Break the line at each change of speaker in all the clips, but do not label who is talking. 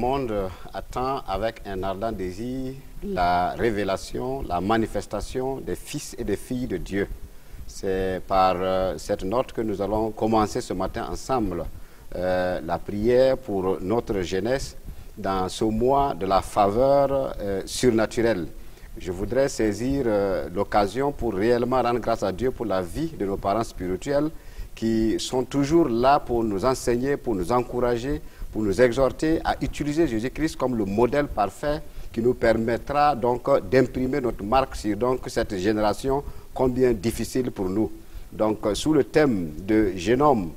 monde attend avec un ardent désir la révélation, la manifestation des fils et des filles de Dieu. C'est par cette note que nous allons commencer ce matin ensemble la prière pour notre jeunesse dans ce mois de la faveur surnaturelle. Je voudrais saisir l'occasion pour réellement rendre grâce à Dieu pour la vie de nos parents spirituels qui sont toujours là pour nous enseigner, pour nous encourager, pour nous exhorter à utiliser Jésus-Christ comme le modèle parfait qui nous permettra donc d'imprimer notre marque sur cette génération combien difficile pour nous. Donc sous le thème de jeune homme,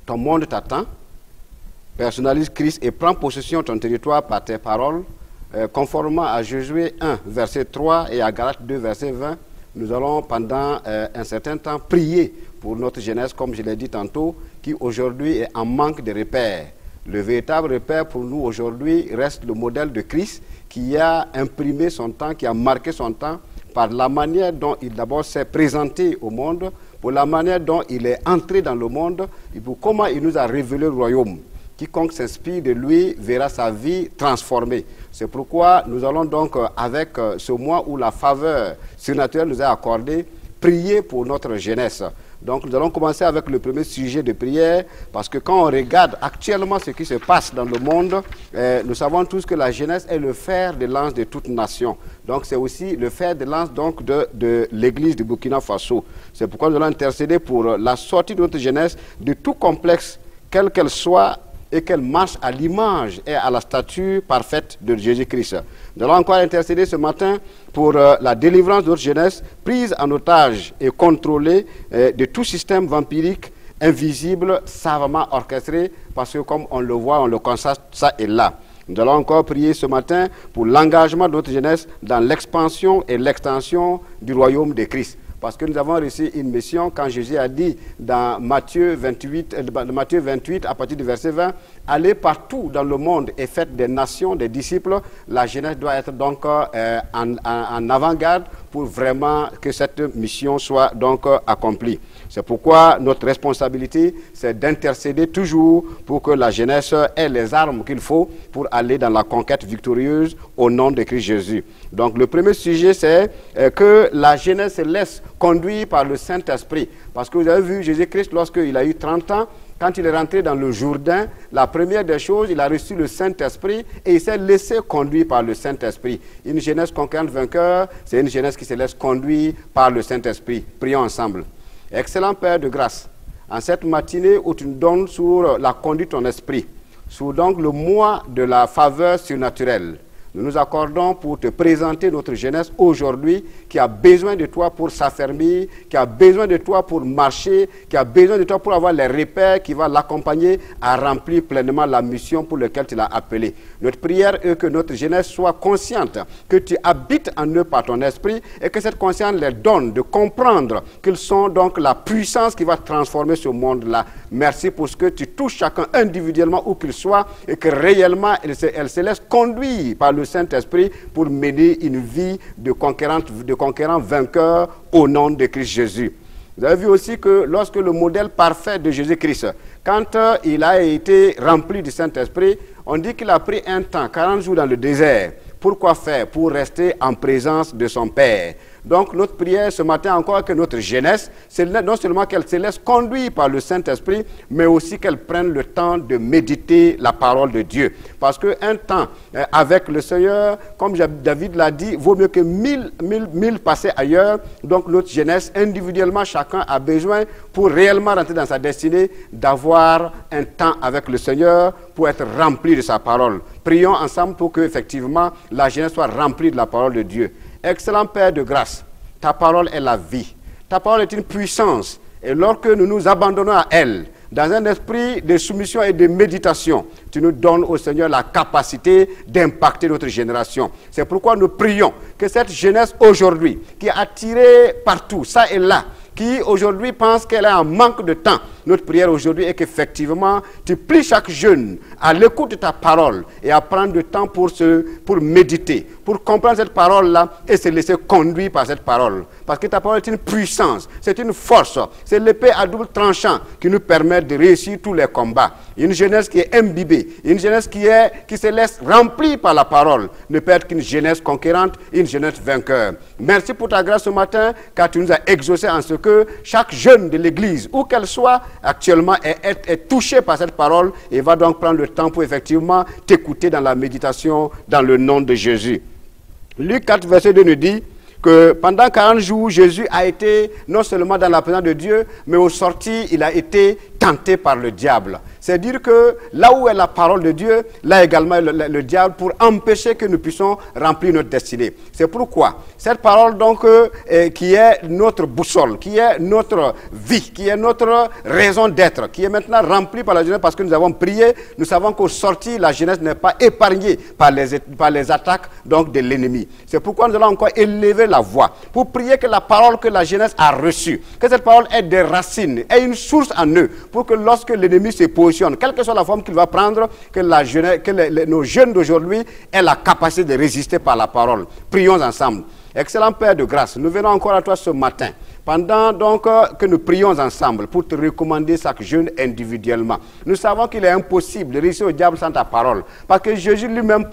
ton monde t'attend, personnalise Christ et prends possession de ton territoire par tes paroles, conformément à Josué 1, verset 3 et à Galates 2, verset 20, nous allons pendant un certain temps prier pour notre jeunesse, comme je l'ai dit tantôt, qui aujourd'hui est en manque de repères. Le véritable repère pour nous aujourd'hui reste le modèle de Christ qui a imprimé son temps, qui a marqué son temps par la manière dont il d'abord s'est présenté au monde, pour la manière dont il est entré dans le monde et pour comment il nous a révélé le royaume. Quiconque s'inspire de lui verra sa vie transformée. C'est pourquoi nous allons donc, avec ce mois où la faveur surnaturelle nous est accordée, prier pour notre jeunesse. Donc nous allons commencer avec le premier sujet de prière, parce que quand on regarde actuellement ce qui se passe dans le monde, nous savons tous que la jeunesse est le fer de lance de toute nation. Donc c'est aussi le fer de lance donc, de l'église du Burkina Faso. C'est pourquoi nous allons intercéder pour la sortie de notre jeunesse de tout complexe, quelle qu'elle soit, et qu'elle marche à l'image et à la stature parfaite de Jésus-Christ. Nous allons encore intercéder ce matin pour la délivrance de notre jeunesse, prise en otage et contrôlée de tout système vampirique, invisible, savamment orchestré, parce que comme on le voit, on le constate, ça est là. Nous allons encore prier ce matin pour l'engagement de notre jeunesse dans l'expansion et l'extension du royaume de Christ. Parce que nous avons reçu une mission quand Jésus a dit dans Matthieu 28, à partir du verset 20, « Allez partout dans le monde et faites des nations, des disciples ». La jeunesse doit être donc en avant-garde pour vraiment que cette mission soit donc accomplie. C'est pourquoi notre responsabilité, c'est d'intercéder toujours pour que la jeunesse ait les armes qu'il faut pour aller dans la conquête victorieuse au nom de Christ Jésus. Donc le premier sujet, c'est que la jeunesse se laisse conduire par le Saint-Esprit. Parce que vous avez vu Jésus-Christ, lorsqu'il a eu 30 ans, quand il est rentré dans le Jourdain, la première des choses, il a reçu le Saint-Esprit et il s'est laissé conduire par le Saint-Esprit. Une jeunesse conquérante vainqueur, c'est une jeunesse qui se laisse conduire par le Saint-Esprit. Prions ensemble. Excellent Père de grâce, en cette matinée où tu nous donnes sur la conduite de ton esprit, sous donc le mois de la faveur surnaturelle, nous nous accordons pour te présenter notre jeunesse aujourd'hui qui a besoin de toi pour s'affermir, qui a besoin de toi pour marcher, qui a besoin de toi pour avoir les repères qui vont l'accompagner à remplir pleinement la mission pour laquelle tu l'as appelé. Notre prière est que notre jeunesse soit consciente que tu habites en eux par ton esprit et que cette conscience leur donne de comprendre qu'ils sont donc la puissance qui va transformer ce monde-là. Merci pour ce que tu touches chacun individuellement où qu'il soit et que réellement elle se laisse conduire par le Saint-Esprit pour mener une vie de conquérant vainqueur au nom de Christ Jésus. Vous avez vu aussi que lorsque le modèle parfait de Jésus-Christ, quand il a été rempli du Saint-Esprit, on dit qu'il a pris un temps, 40 jours dans le désert. Pourquoi faire? Pour rester en présence de son Père. Donc notre prière ce matin encore que notre jeunesse, c'est non seulement qu'elle se laisse conduire par le Saint-Esprit, mais aussi qu'elle prenne le temps de méditer la parole de Dieu. Parce qu'un temps avec le Seigneur, comme David l'a dit, vaut mieux que mille passés ailleurs. Donc notre jeunesse, individuellement, chacun a besoin, pour réellement rentrer dans sa destinée, d'avoir un temps avec le Seigneur pour être rempli de sa parole. Prions ensemble pour que effectivement la jeunesse soit remplie de la parole de Dieu. Excellent Père de grâce, ta parole est la vie. Ta parole est une puissance. Et lorsque nous nous abandonnons à elle, dans un esprit de soumission et de méditation, tu nous donnes au Seigneur la capacité d'impacter notre génération. C'est pourquoi nous prions que cette jeunesse aujourd'hui, qui est attirée partout, ça et là, qui aujourd'hui pense qu'elle est en manque de temps. Notre prière aujourd'hui est qu'effectivement, tu plies chaque jeune à l'écoute de ta parole et à prendre du temps pour méditer, pour comprendre cette parole-là et se laisser conduire par cette parole. Parce que ta parole est une puissance, c'est une force, c'est l'épée à double tranchant qui nous permet de réussir tous les combats. Une jeunesse qui est imbibée, une jeunesse qui se laisse remplir par la parole, ne peut être qu'une jeunesse conquérante, une jeunesse vainqueur. Merci pour ta grâce ce matin, car tu nous as exaucé en ce que chaque jeune de l'Église, où qu'elle soit, actuellement est touché par cette parole et va donc prendre le temps pour effectivement t'écouter dans la méditation dans le nom de Jésus. Luc 4, verset 2 nous dit que pendant 40 jours, Jésus a été non seulement dans la présence de Dieu, mais au sorti, il a été tenté par le diable. C'est dire que là où est la parole de Dieu, là également le diable pour empêcher que nous puissions remplir notre destinée. C'est pourquoi cette parole donc qui est notre boussole, qui est notre vie, qui est notre raison d'être, qui est maintenant remplie par la jeunesse parce que nous avons prié, nous savons qu'au sorti, la jeunesse n'est pas épargnée par les attaques donc de l'ennemi. C'est pourquoi nous allons encore élever la voix pour prier que la parole que la jeunesse a reçue, que cette parole ait des racines, ait une source en eux, pour que lorsque l'ennemi se positionne, quelle que soit la forme qu'il va prendre, que nos jeunes d'aujourd'hui aient la capacité de résister par la parole. Prions ensemble. Excellent Père de grâce, nous venons encore à toi ce matin. Pendant donc que nous prions ensemble pour te recommander chaque jeune individuellement. Nous savons qu'il est impossible de réussir au diable sans ta parole. Parce que Jésus lui-même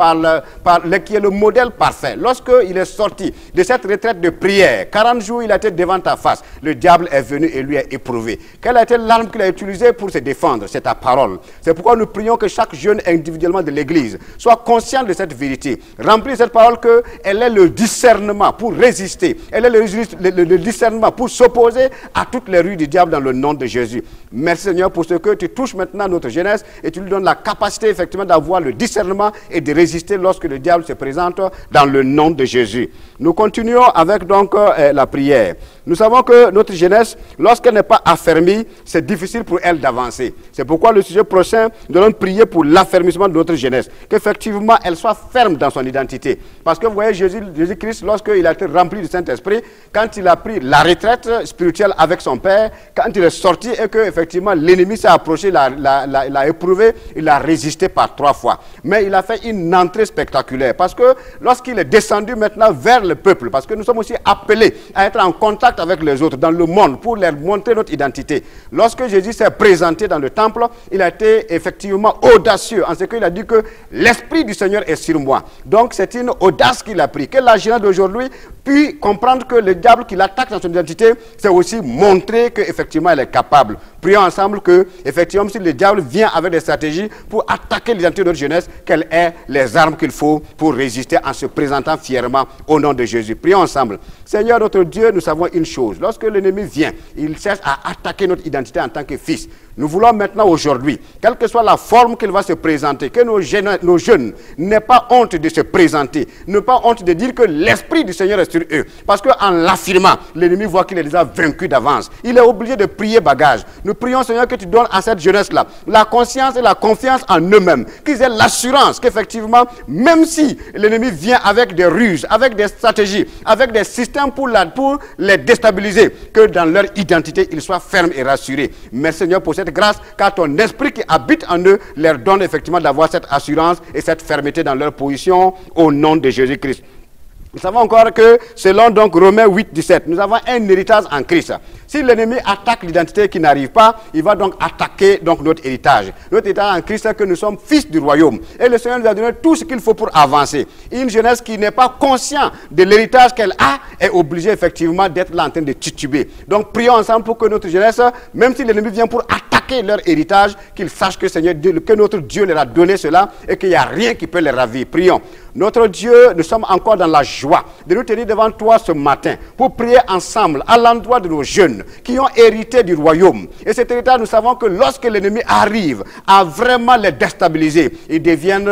qui est le modèle parfait. Lorsqu'il est sorti de cette retraite de prière, 40 jours il a été devant ta face. Le diable est venu et lui a éprouvé. Quelle a été l'arme qu'il a utilisée pour se défendre? C'est ta parole. C'est pourquoi nous prions que chaque jeune individuellement de l'Église soit conscient de cette vérité. Remplis de cette parole qu'elle ait le discernement pour résister. Elle ait le discernement pour s'opposer à toutes les rues du diable dans le nom de Jésus. Merci Seigneur pour ce que tu touches maintenant notre jeunesse et tu lui donnes la capacité effectivement d'avoir le discernement et de résister lorsque le diable se présente dans le nom de Jésus. Nous continuons avec donc la prière. Nous savons que notre jeunesse, lorsqu'elle n'est pas affermie, c'est difficile pour elle d'avancer. C'est pourquoi le sujet prochain, nous allons prier pour l'affermissement de notre jeunesse. Qu'effectivement, elle soit ferme dans son identité. Parce que vous voyez, Jésus-Christ, lorsqu'il a été rempli du Saint-Esprit, quand il a pris la retraite spirituelle avec son Père, quand il est sorti et que effectivement l'ennemi s'est approché, l'a éprouvé, il a résisté par 3 fois. Mais il a fait une entrée spectaculaire. Parce que lorsqu'il est descendu maintenant vers le peuple, parce que nous sommes aussi appelés à être en contact avec les autres dans le monde pour leur montrer notre identité. Lorsque Jésus s'est présenté dans le temple, il a été effectivement audacieux en ce qu'il a dit que l'Esprit du Seigneur est sur moi. Donc c'est une audace qu'il a pris. Que la jeunesse d'aujourd'hui puisse comprendre que le diable qui l'attaque dans son identité, c'est aussi montrer qu'effectivement elle est capable. Prions ensemble que, effectivement, si le diable vient avec des stratégies pour attaquer l'identité de notre jeunesse, qu'elle ait les armes qu'il faut pour résister en se présentant fièrement au nom de Jésus. Prions ensemble. Seigneur notre Dieu, nous savons une chose. Lorsque l'ennemi vient, il cherche à attaquer notre identité en tant que fils. Nous voulons maintenant aujourd'hui, quelle que soit la forme qu'il va se présenter, que nos jeunes n'aient pas honte de se présenter, n'aient pas honte de dire que l'Esprit du Seigneur est sur eux. Parce qu'en l'affirmant, l'ennemi voit qu'il est déjà vaincu d'avance. Il est obligé de prier bagage. Nous prions Seigneur que tu donnes à cette jeunesse-là la conscience et la confiance en eux-mêmes, qu'ils aient l'assurance qu'effectivement, même si l'ennemi vient avec des ruses, avec des stratégies, avec des systèmes pour les déstabiliser, que dans leur identité, ils soient fermes et rassurés. Merci Seigneur pour cette grâce, car ton esprit qui habite en eux leur donne effectivement d'avoir cette assurance et cette fermeté dans leur position au nom de Jésus-Christ. Nous savons encore que selon donc Romains 8, 17, nous avons un héritage en Christ. Si l'ennemi attaque l'identité qui n'arrive pas, il va donc attaquer donc notre héritage. Notre héritage en Christ, c'est que nous sommes fils du royaume. Et le Seigneur nous a donné tout ce qu'il faut pour avancer. Une jeunesse qui n'est pas consciente de l'héritage qu'elle a est obligée effectivement d'être là en train de tituber. Donc prions ensemble pour que notre jeunesse, même si l'ennemi vient pour attaquer leur héritage, qu'ils sachent que, Seigneur, que notre Dieu leur a donné cela et qu'il n'y a rien qui peut les ravir. Prions. Notre Dieu, nous sommes encore dans la joie de nous tenir devant toi ce matin pour prier ensemble à l'endroit de nos jeunes qui ont hérité du royaume. Et cet héritage, nous savons que lorsque l'ennemi arrive à vraiment les déstabiliser, ils deviennent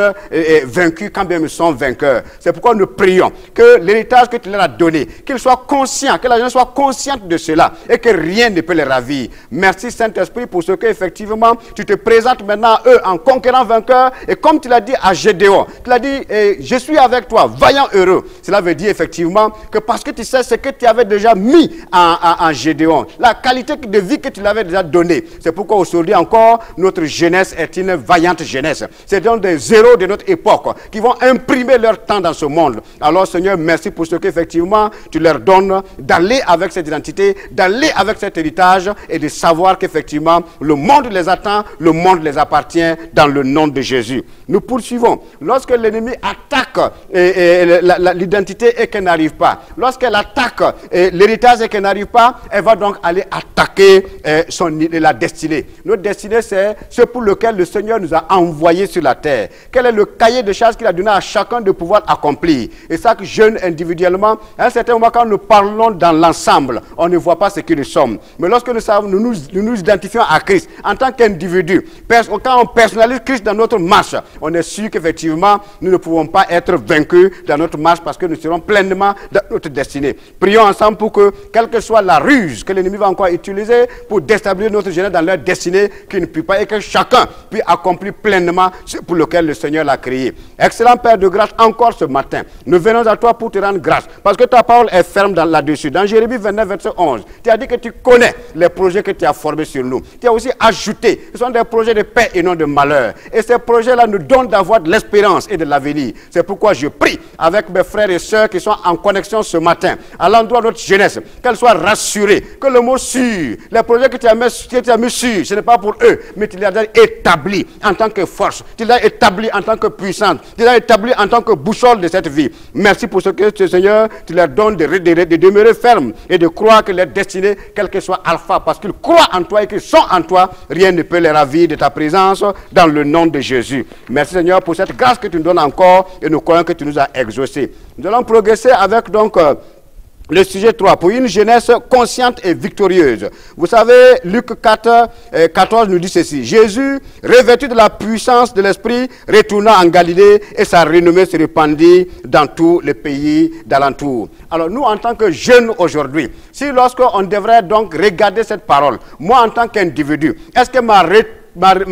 vaincus quand même ils sont vainqueurs. C'est pourquoi nous prions que l'héritage que tu leur as donné, qu'ils soient conscients, que la jeunesse soit consciente de cela et que rien ne peut les ravir. Merci Saint-Esprit pour ce que qu'effectivement, tu te présentes maintenant à eux en conquérant vainqueur. Et comme tu l'as dit à Gédéon, tu l'as dit, je suis avec toi, vaillant heureux. Cela veut dire effectivement que parce que tu sais ce que tu avais déjà mis en Gédéon, la qualité de vie que tu l'avais déjà donnée. C'est pourquoi aujourd'hui encore, notre jeunesse est une vaillante jeunesse. C'est donc des héros de notre époque qui vont imprimer leur temps dans ce monde. Alors Seigneur, merci pour ce qu'effectivement tu leur donnes d'aller avec cette identité, d'aller avec cet héritage et de savoir qu'effectivement le monde les attend, le monde les appartient dans le nom de Jésus. Nous poursuivons. Lorsque l'ennemi attaque l'identité et qu'elle n'arrive pas, lorsqu'elle attaque l'héritage et qu'elle n'arrive pas, elle va donc aller attaquer la destinée. Notre destinée, c'est ce pour lequel le Seigneur nous a envoyés sur la terre. Quel est le cahier de charges qu'il a donné à chacun de pouvoir accomplir. Et chaque jeune individuellement, à un certain moment, quand nous parlons dans l'ensemble, on ne voit pas ce que nous sommes. Mais lorsque nous nous identifions à Christ en tant qu'individu, quand on personnalise Christ dans notre marche, on est sûr qu'effectivement, nous ne pouvons pas être vaincus dans notre marche parce que nous serons pleinement dans notre destinée. Prions ensemble pour que, quelle que soit la ruse que l'ennemi va encore utiliser pour déstabiliser notre jeunesse dans leur destinée, qu'il ne puisse pas et que chacun puisse accomplir pleinement ce pour lequel le Seigneur l'a créé. Excellent Père de grâce, encore ce matin, nous venons à toi pour te rendre grâce parce que ta parole est ferme là-dessus. Dans Jérémie 29, verset 11, tu as dit que tu connais les projets que tu as formés sur nous. Tu as aussi ajouté, ce sont des projets de paix et non de malheur. Et ces projets-là nous donnent d'avoir de l'espérance et de l'avenir. C'est pourquoi je prie avec mes frères et sœurs qui sont en connexion ce matin, à l'endroit de notre jeunesse, qu'elle soit rassurée, que le mot sûr, les projets que tu as mis sur, ce n'est pas pour eux, mais tu les as établis en tant que force, tu les as établis en tant que puissance, tu les as établis en tant que boussole de cette vie. Merci pour ce que, Seigneur, tu leur donnes de demeurer fermes et de croire que leur destinée, quel que soit alpha, parce qu'ils croient en toi et qu'ils sont en toi, rien ne peut les ravir de ta présence dans le nom de Jésus. Merci Seigneur pour cette grâce que tu nous donnes encore et nous croyons que tu nous as exaucés. Nous allons progresser avec donc le sujet 3, pour une jeunesse consciente et victorieuse. Vous savez, Luc 4, 14 nous dit ceci. Jésus, revêtu de la puissance de l'Esprit, retourna en Galilée et sa renommée se répandit dans tous les pays d'alentour. Alors nous, en tant que jeunes aujourd'hui, si lorsqu'on devrait donc regarder cette parole, moi en tant qu'individu, est-ce que ma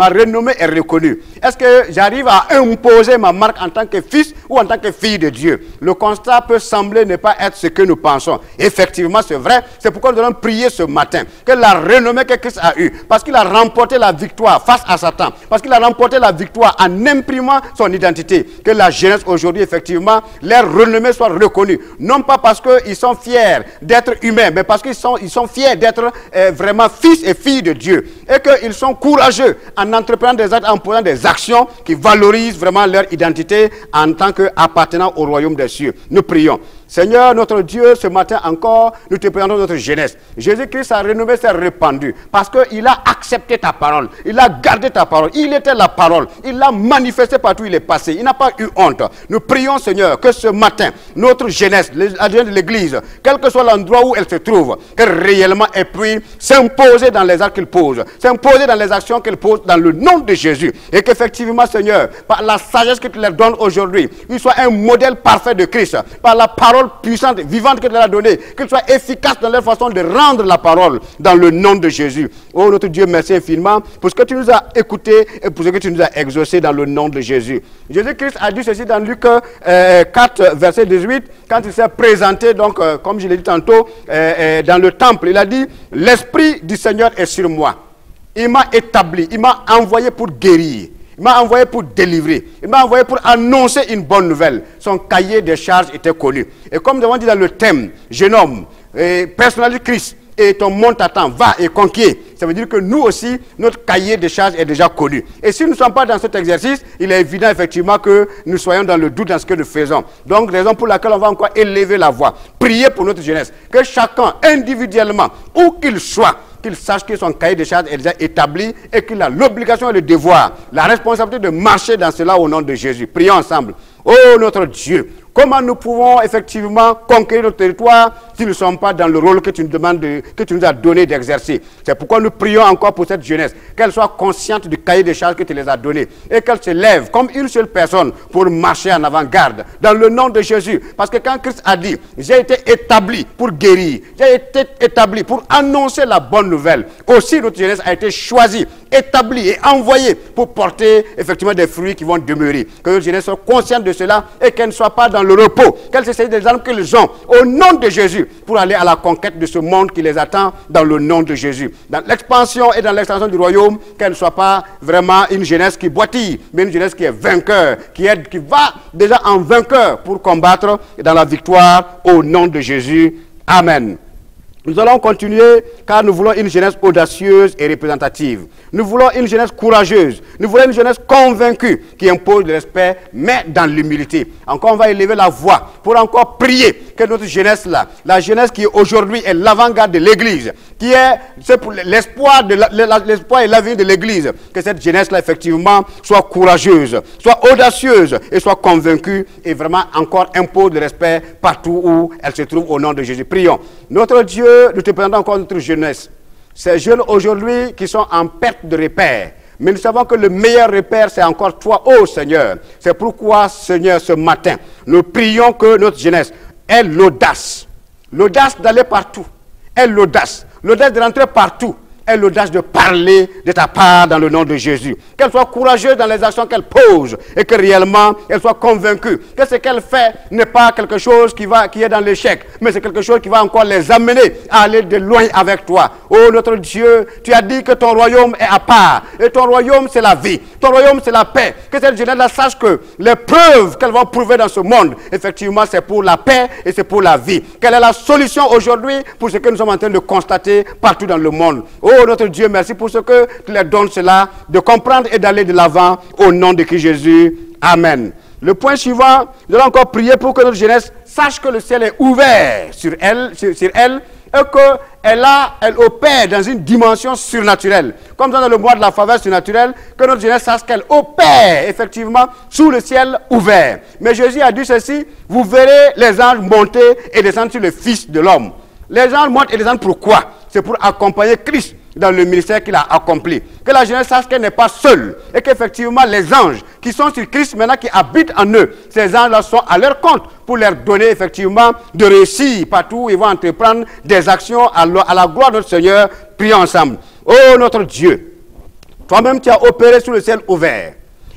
renommée est reconnue? Est-ce que j'arrive à imposer ma marque en tant que fils ou en tant que fille de Dieu? Le constat peut sembler ne pas être ce que nous pensons. Effectivement, c'est vrai. C'est pourquoi nous allons prier ce matin que la renommée que Christ a eue, parce qu'il a remporté la victoire face à Satan, parce qu'il a remporté la victoire en imprimant son identité, que la jeunesse aujourd'hui, effectivement, leur renommée soit reconnue. Non pas parce qu'ils sont fiers d'être humains, mais parce qu'ils sont fiers d'être vraiment fils et filles de Dieu. Et qu'ils sont courageux en entreprenant des actes, en posant des actions qui valorisent vraiment leur identité en tant qu'appartenant au royaume des cieux. Nous prions. Seigneur, notre Dieu, ce matin encore, nous te présentons notre jeunesse. Jésus-Christ, sa renommée s'est répandue parce qu'il a accepté ta parole. Il a gardé ta parole. Il était la parole. Il l'a manifesté partout où il est passé. Il n'a pas eu honte. Nous prions, Seigneur, que ce matin, notre jeunesse, les adjoints de l'Église, quel que soit l'endroit où elle se trouve, qu'elle réellement ait pu s'imposer dans les actes qu'elle pose, s'imposer dans les actions qu'elle pose dans le nom de Jésus. Et qu'effectivement, Seigneur, par la sagesse que tu leur donnes aujourd'hui, il soit un modèle parfait de Christ. Par la parole puissante, vivante que tu leur as donnée, qu'ils soient efficaces dans leur façon de rendre la parole dans le nom de Jésus. Oh notre Dieu, merci infiniment pour ce que tu nous as écouté et pour ce que tu nous as exaucé dans le nom de Jésus. Jésus-Christ a dit ceci dans Luc 4, verset 18, quand il s'est présenté, donc, comme je l'ai dit tantôt, dans le temple. Il a dit, l'Esprit du Seigneur est sur moi. Il m'a établi, il m'a envoyé pour guérir. Il m'a envoyé pour délivrer. Il m'a envoyé pour annoncer une bonne nouvelle. Son cahier de charges était connu. Et comme nous avons dit dans le thème, jeune homme, personnalise Christ et ton monde t'attend, va et conquiert. Ça veut dire que nous aussi, notre cahier de charges est déjà connu. Et si nous ne sommes pas dans cet exercice, il est évident effectivement que nous soyons dans le doute dans ce que nous faisons. Donc, raison pour laquelle on va encore élever la voix. Prier pour notre jeunesse. Que chacun, individuellement, où qu'il soit, qu'il sache que son cahier de charges est déjà établi et qu'il a l'obligation et le devoir, la responsabilité de marcher dans cela au nom de Jésus. Prions ensemble. Oh notre Dieu, comment nous pouvons effectivement conquérir notre territoire si nous ne sommes pas dans le rôle que tu nous demandes, que tu nous as donné d'exercer? C'est pourquoi nous prions encore pour cette jeunesse, qu'elle soit consciente du cahier de charges que tu les as donné et qu'elle se lève comme une seule personne pour marcher en avant-garde dans le nom de Jésus. Parce que quand Christ a dit, j'ai été établi pour guérir, j'ai été établi pour annoncer la bonne nouvelle. Aussi, notre jeunesse a été choisie, établie et envoyée pour porter effectivement des fruits qui vont demeurer. Que notre jeunesse soit consciente de cela et qu'elle ne soit pas dans le repos. Qu'elle se saisisse des armes qu'ils ont au nom de Jésus pour aller à la conquête de ce monde qui les attend dans le nom de Jésus. Dans l'expansion et dans l'extension du royaume, qu'elle ne soit pas vraiment une jeunesse qui boitille, mais une jeunesse qui est vainqueur, qui va déjà en vainqueur pour combattre dans la victoire au nom de Jésus. Amen. Nous allons continuer car nous voulons une jeunesse audacieuse et représentative. Nous voulons une jeunesse courageuse. Nous voulons une jeunesse convaincue qui impose le respect, mais dans l'humilité. Encore, on va élever la voix pour encore prier que notre jeunesse-là, la jeunesse qui aujourd'hui est l'avant-garde de l'Église, qui est pour l'espoir et l'avenir de l'Église, que cette jeunesse-là, effectivement, soit courageuse, soit audacieuse et soit convaincue et vraiment encore impose le respect partout où elle se trouve au nom de Jésus. Prions. Notre Dieu, nous te présentons encore notre jeunesse. Ces jeunes aujourd'hui qui sont en perte de repère. Mais nous savons que le meilleur repère, c'est encore toi, ô Seigneur. C'est pourquoi, Seigneur, ce matin, nous prions que notre jeunesse ait l'audace. L'audace d'aller partout. Ait l'audace. L'audace de rentrer partout. Ait l'audace de parler de ta part dans le nom de Jésus. Qu'elle soit courageuse dans les actions qu'elle pose et que réellement elle soit convaincue que ce qu'elle fait n'est pas quelque chose qui est dans l'échec, mais c'est quelque chose qui va encore les amener à aller de loin avec toi. Oh notre Dieu, tu as dit que ton royaume est à part et ton royaume c'est la vie, ton royaume c'est la paix. Que cette jeunesse-là sache que les preuves qu'elle va prouver dans ce monde, effectivement c'est pour la paix et c'est pour la vie. Quelle est la solution aujourd'hui pour ce que nous sommes en train de constater partout dans le monde? Oh notre Dieu, merci pour ce que tu leur donnes cela, de comprendre et d'aller de l'avant au nom de Christ Jésus. Amen. Le point suivant, nous allons encore prier pour que notre jeunesse sache que le ciel est ouvert sur elle et qu'elle opère dans une dimension surnaturelle. Comme dans le mois de la faveur surnaturelle, que notre jeunesse sache qu'elle opère effectivement sous le ciel ouvert. Mais Jésus a dit ceci, vous verrez les anges monter et descendre sur le Fils de l'homme. Les anges montent et descendent pourquoi? C'est pour accompagner Christ dans le ministère qu'il a accompli. Que la jeunesse sache qu'elle n'est pas seule et qu'effectivement les anges qui sont sur Christ maintenant, qui habitent en eux, ces anges-là sont à leur compte pour leur donner effectivement de réussir partout où ils vont entreprendre des actions à la gloire de notre Seigneur. Prions ensemble. Oh notre Dieu, toi-même tu as opéré sous le ciel ouvert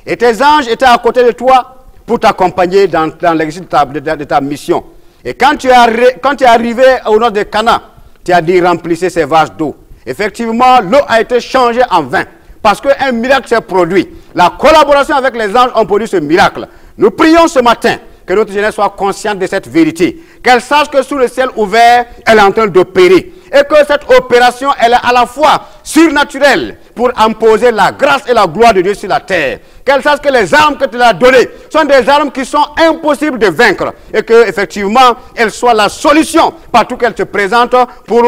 et tes anges étaient à côté de toi pour t'accompagner dans l'exercice de ta mission. Et quand tu es arrivé au nord de Cana, tu as dit remplissez ces vases d'eau. Effectivement, l'eau a été changée en vin parce qu'un miracle s'est produit. La collaboration avec les anges a produit ce miracle. Nous prions ce matin que notre jeunesse soit consciente de cette vérité. Qu'elle sache que sous le ciel ouvert, elle est en train d'opérer. Et que cette opération, elle est à la fois surnaturelle pour imposer la grâce et la gloire de Dieu sur la terre. Qu'elle sache que les armes que tu as données sont des armes qui sont impossibles de vaincre. Et que effectivement, elles soient la solution partout qu'elles se présentent pour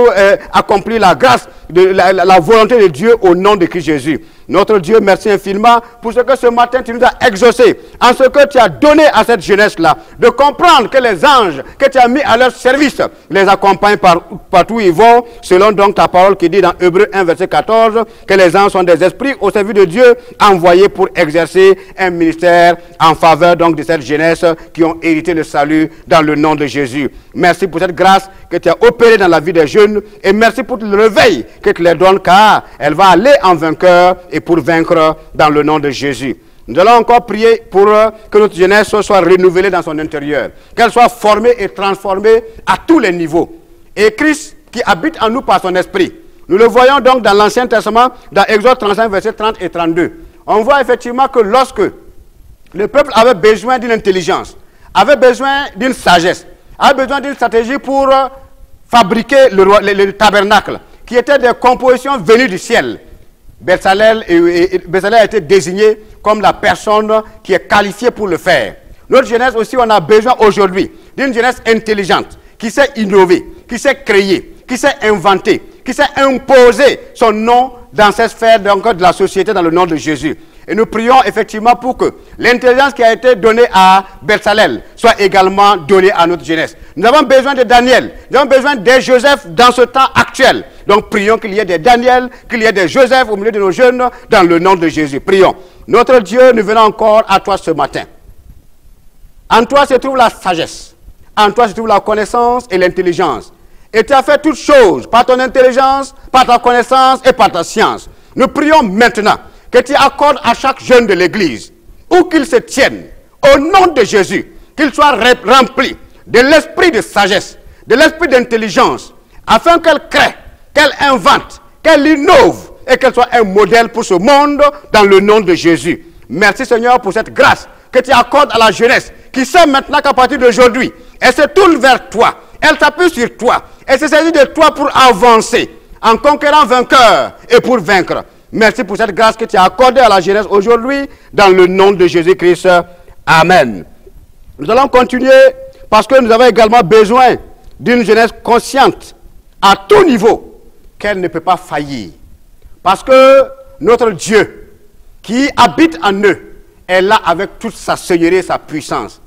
accomplir la grâce, la volonté de Dieu au nom de Christ Jésus. Notre Dieu, merci infiniment pour ce que ce matin tu nous as exaucé, en ce que tu as donné à cette jeunesse-là, de comprendre que les anges que tu as mis à leur service les accompagnent partout où ils vont, selon donc ta parole qui dit dans Hébreux 1, verset 14, que les anges sont des esprits au service de Dieu, envoyés pour exercer un ministère en faveur donc de cette jeunesse qui ont hérité le salut dans le nom de Jésus. Merci pour cette grâce que tu as opérée dans la vie des jeunes et merci pour le réveil que tu leur donnes, car elle va aller en vainqueur et pour vaincre dans le nom de Jésus. Nous allons encore prier pour que notre jeunesse soit renouvelée dans son intérieur, qu'elle soit formée et transformée à tous les niveaux. Et Christ qui habite en nous par son esprit, nous le voyons donc dans l'Ancien Testament, dans Exode 35, versets 30 et 32. On voit effectivement que lorsque le peuple avait besoin d'une intelligence, avait besoin d'une sagesse, avait besoin d'une stratégie pour fabriquer le tabernacle, qui était des compositions venues du ciel, Bezalel a été désigné comme la personne qui est qualifiée pour le faire. Notre jeunesse aussi, on a besoin aujourd'hui d'une jeunesse intelligente, qui sait innover, qui sait créer, qui sait inventer, qui sait imposer son nom dans cette sphère donc, de la société dans le nom de Jésus. Et nous prions effectivement pour que l'intelligence qui a été donnée à Bezalel soit également donnée à notre jeunesse. Nous avons besoin de Daniel, nous avons besoin des Joseph dans ce temps actuel. Donc prions qu'il y ait des Daniel, qu'il y ait des Joseph au milieu de nos jeunes dans le nom de Jésus. Prions. Notre Dieu, nous venons encore à toi ce matin. En toi se trouve la sagesse, en toi se trouve la connaissance et l'intelligence. Et tu as fait toutes choses par ton intelligence, par ta connaissance et par ta science. Nous prions maintenant que tu accordes à chaque jeune de l'Église, où qu'il se tienne, au nom de Jésus, qu'il soit rempli de l'esprit de sagesse, de l'esprit d'intelligence, afin qu'elle crée, qu'elle invente, qu'elle innove et qu'elle soit un modèle pour ce monde dans le nom de Jésus. Merci Seigneur pour cette grâce que tu accordes à la jeunesse qui sait maintenant qu'à partir d'aujourd'hui, elle se tourne vers toi, elle s'appuie sur toi, elle se saisit de toi pour avancer en conquérant vainqueur et pour vaincre. Merci pour cette grâce que tu as accordée à la jeunesse aujourd'hui dans le nom de Jésus-Christ. Amen. Nous allons continuer parce que nous avons également besoin d'une jeunesse consciente à tout niveau qu'elle ne peut pas faillir. Parce que notre Dieu qui habite en eux est là avec toute sa seigneurie et sa puissance.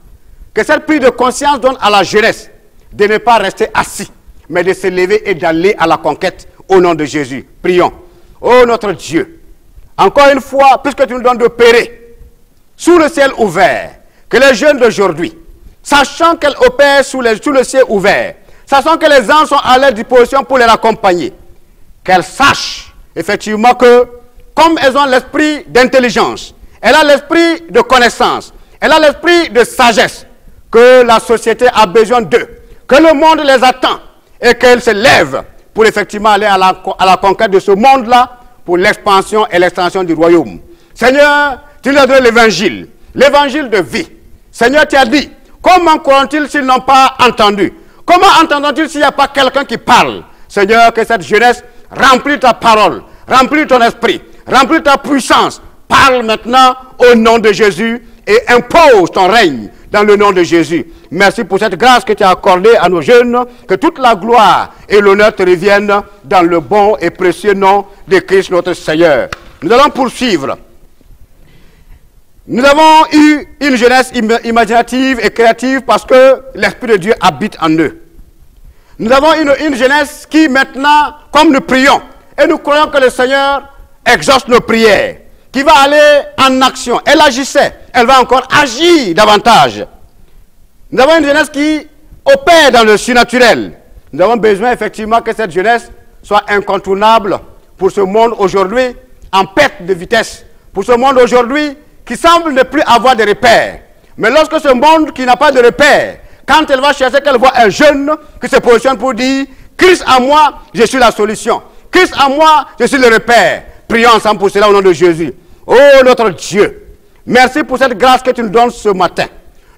Que cette prise de conscience donne à la jeunesse de ne pas rester assis, mais de se lever et d'aller à la conquête au nom de Jésus. Prions. Oh notre Dieu, encore une fois, puisque tu nous donnes d'opérer sous le ciel ouvert, que les jeunes d'aujourd'hui, sachant qu'elles opèrent sous le ciel ouvert, sachant que les anges sont à leur disposition pour les accompagner, qu'elles sachent effectivement que, comme elles ont l'esprit d'intelligence, elles ont l'esprit de connaissance, elles ont l'esprit de sagesse, que la société a besoin d'eux, que le monde les attend et qu'elles se lèvent pour effectivement aller à la conquête de ce monde-là, pour l'expansion et l'extension du royaume. Seigneur, tu nous as donné l'évangile de vie. Seigneur, tu as dit, comment croiront-ils s'ils n'ont pas entendu? Comment entendront-ils s'il n'y a pas quelqu'un qui parle? Seigneur, que cette jeunesse remplit ta parole, remplit ton esprit, remplit ta puissance. Parle maintenant au nom de Jésus et impose ton règne dans le nom de Jésus. Merci pour cette grâce que tu as accordée à nos jeunes, que toute la gloire et l'honneur te reviennent dans le bon et précieux nom de Christ notre Seigneur. Nous allons poursuivre. Nous avons eu une jeunesse imaginative et créative parce que l'Esprit de Dieu habite en eux. Nous avons une jeunesse qui maintenant, comme nous prions, et nous croyons que le Seigneur exauce nos prières, qui va aller en action. Elle agissait, elle va encore agir davantage. Nous avons une jeunesse qui opère dans le surnaturel. Nous avons besoin effectivement que cette jeunesse soit incontournable pour ce monde aujourd'hui en perte de vitesse. Pour ce monde aujourd'hui qui semble ne plus avoir de repères. Mais lorsque ce monde qui n'a pas de repères, quand elle va chercher, qu'elle voit un jeune qui se positionne pour dire « Christ à moi, je suis la solution. Christ à moi, je suis le repère. » Prions ensemble pour cela au nom de Jésus. Oh notre Dieu, merci pour cette grâce que tu nous donnes ce matin.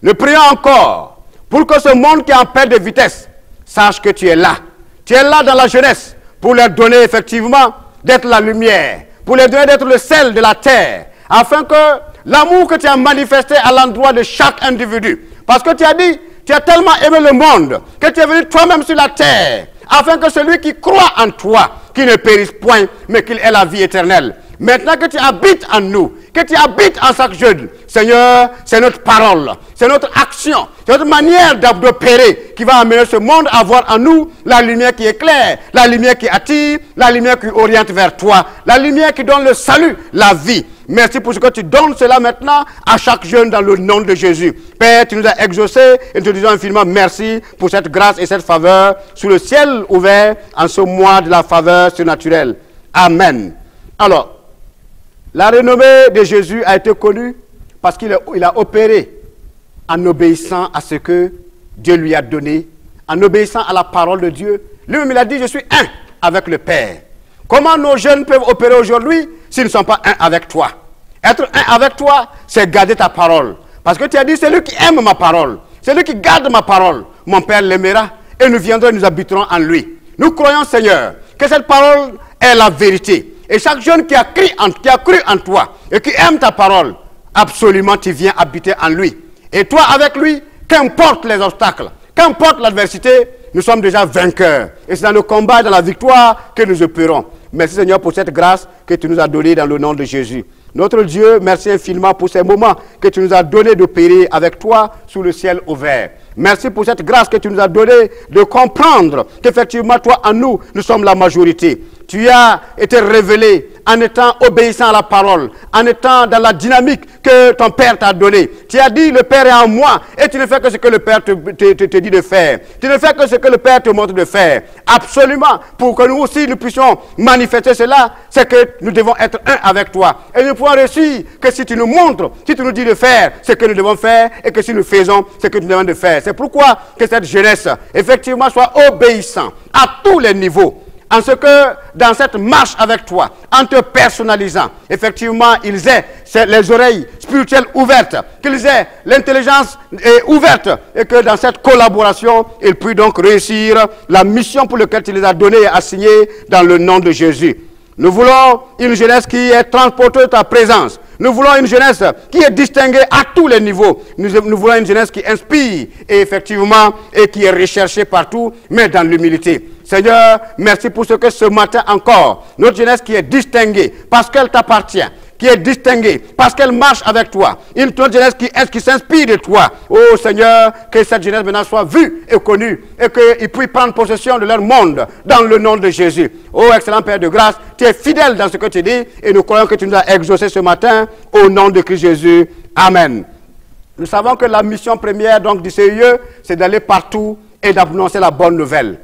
Nous prions encore pour que ce monde qui est en perte de vitesse sache que tu es là. Tu es là dans la jeunesse pour leur donner effectivement d'être la lumière, pour leur donner d'être le sel de la terre, afin que l'amour que tu as manifesté à l'endroit de chaque individu, parce que tu as dit, tu as tellement aimé le monde, que tu es venu toi-même sur la terre, afin que celui qui croit en toi, qui ne périsse point, mais qu'il ait la vie éternelle. Maintenant que tu habites en nous, que tu habites en chaque jeune, Seigneur, c'est notre parole, c'est notre action, c'est notre manière d'opérer qui va amener ce monde à voir en nous la lumière qui éclaire, la lumière qui attire, la lumière qui oriente vers toi, la lumière qui donne le salut, la vie. Merci pour ce que tu donnes cela maintenant à chaque jeune dans le nom de Jésus. Père, tu nous as exaucés et nous te disons infiniment merci pour cette grâce et cette faveur sous le ciel ouvert en ce mois de la faveur surnaturelle. Amen. Alors, la renommée de Jésus a été connue parce qu'il a opéré en obéissant à ce que Dieu lui a donné, en obéissant à la parole de Dieu. Lui-même, il a dit, je suis un avec le Père. Comment nos jeunes peuvent opérer aujourd'hui s'ils ne sont pas un avec toi? Être un avec toi, c'est garder ta parole. Parce que tu as dit, celui qui aime ma parole, celui qui garde ma parole, mon Père l'aimera et nous viendrons et nous habiterons en lui. Nous croyons, Seigneur, que cette parole est la vérité. Et chaque jeune qui a cru en toi et qui aime ta parole, absolument tu viens habiter en lui. Et toi avec lui, qu'importe les obstacles, qu'importe l'adversité, nous sommes déjà vainqueurs. Et c'est dans le combat et dans la victoire que nous opérons. Merci Seigneur pour cette grâce que tu nous as donnée dans le nom de Jésus. Notre Dieu, merci infiniment pour ces moments que tu nous as donné d'opérer avec toi sous le ciel ouvert. Merci pour cette grâce que tu nous as donnée de comprendre qu'effectivement, toi, en nous, nous sommes la majorité. Tu as été révélé en étant obéissant à la parole, en étant dans la dynamique que ton Père t'a donnée. Tu as dit, le Père est en moi, et tu ne fais que ce que le Père te dit de faire. Tu ne fais que ce que le Père te montre de faire. Absolument, pour que nous aussi nous puissions manifester cela, c'est que nous devons être un avec toi. Et nous pouvons réussir que si tu nous montres, si tu nous dis de faire ce que nous devons faire, et que si nous faisons ce que nous devons de faire. C'est pourquoi que cette jeunesse, effectivement, soit obéissante à tous les niveaux. En ce que, dans cette marche avec toi, en te personnalisant, effectivement, ils aient les oreilles spirituelles ouvertes, qu'ils aient l'intelligence ouverte, et que dans cette collaboration, ils puissent donc réussir la mission pour laquelle tu les as donnée et assignée dans le nom de Jésus. Nous voulons une jeunesse qui est transporteuse de ta présence. Nous voulons une jeunesse qui est distinguée à tous les niveaux. Nous voulons une jeunesse qui inspire, et effectivement, et qui est recherchée partout, mais dans l'humilité. Seigneur, merci pour ce que ce matin encore, notre jeunesse qui est distinguée, parce qu'elle t'appartient, qui est distinguée, parce qu'elle marche avec toi. Une jeunesse qui s'inspire de toi. Oh Seigneur, que cette jeunesse maintenant soit vue et connue, et qu'ils puissent prendre possession de leur monde, dans le nom de Jésus. Oh excellent Père de grâce, tu es fidèle dans ce que tu dis, et nous croyons que tu nous as exaucé ce matin, au nom de Christ Jésus. Amen. Nous savons que la mission première donc, du CIE, c'est d'aller partout et d'annoncer la bonne nouvelle.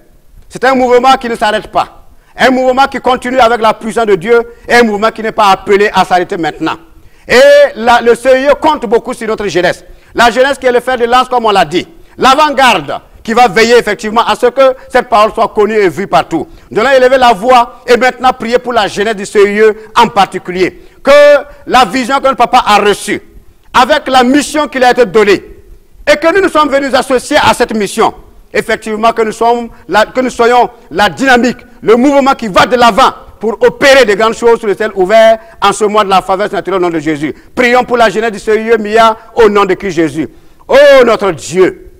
C'est un mouvement qui ne s'arrête pas. Un mouvement qui continue avec la puissance de Dieu et un mouvement qui n'est pas appelé à s'arrêter maintenant. Et le CIE compte beaucoup sur notre jeunesse. La jeunesse qui est le fer de lance, comme on l'a dit. L'avant-garde qui va veiller effectivement à ce que cette parole soit connue et vue partout. Nous allons élever la voix et maintenant prier pour la jeunesse du CIE en particulier. Que la vision que notre papa a reçue, avec la mission qui lui a été donnée, et que nous nous sommes venus associer à cette mission, effectivement que nous soyons la dynamique, le mouvement qui va de l'avant pour opérer de grandes choses sur le ciel ouvert en ce mois de la faveur naturelle au nom de Jésus. Prions pour la jeunesse du CIE MIA au nom de Christ Jésus. Oh notre Dieu,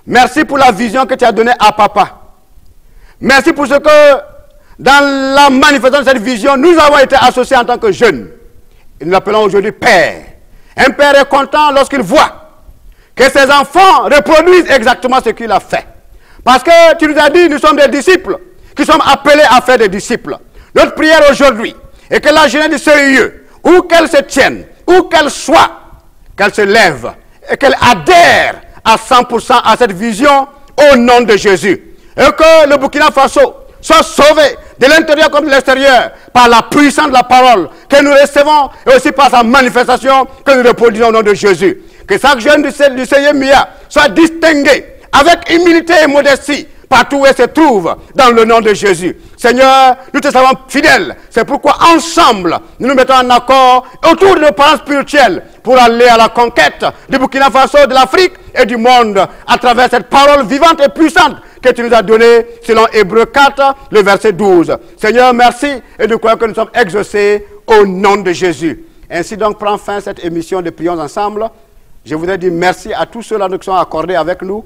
merci pour la vision que tu as donnée à papa. Merci pour ce que dans la manifestation de cette vision, nous avons été associés en tant que jeunes. Et nous l'appelons aujourd'hui Père. Un père est content lorsqu'il voit que ses enfants reproduisent exactement ce qu'il a fait. Parce que tu nous as dit, nous sommes des disciples, qui sommes appelés à faire des disciples. Notre prière aujourd'hui est que la jeunesse du CIE, où qu'elle se tienne, où qu'elle soit, qu'elle se lève et qu'elle adhère à 100% à cette vision au nom de Jésus. Et que le Burkina Faso soit sauvé de l'intérieur comme de l'extérieur par la puissance de la parole que nous recevons et aussi par sa manifestation que nous reproduisons au nom de Jésus. Que chaque jeune du CIE MIA soit distingué avec humilité et modestie partout où elle se trouve dans le nom de Jésus. Seigneur, nous te savons fidèles. C'est pourquoi ensemble, nous nous mettons en accord autour de nos parents spirituels pour aller à la conquête du Burkina Faso, de l'Afrique et du monde à travers cette parole vivante et puissante que tu nous as donnée selon Hébreux 4, le verset 12. Seigneur, merci et nous croyons que nous sommes exaucés au nom de Jésus. Ainsi donc prend fin cette émission de Prions ensemble. Je voudrais dire merci à tous ceux-là qui sont accordés avec nous.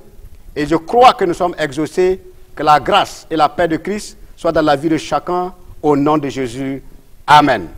Et je crois que nous sommes exaucés, que la grâce et la paix de Christ soient dans la vie de chacun, au nom de Jésus. Amen.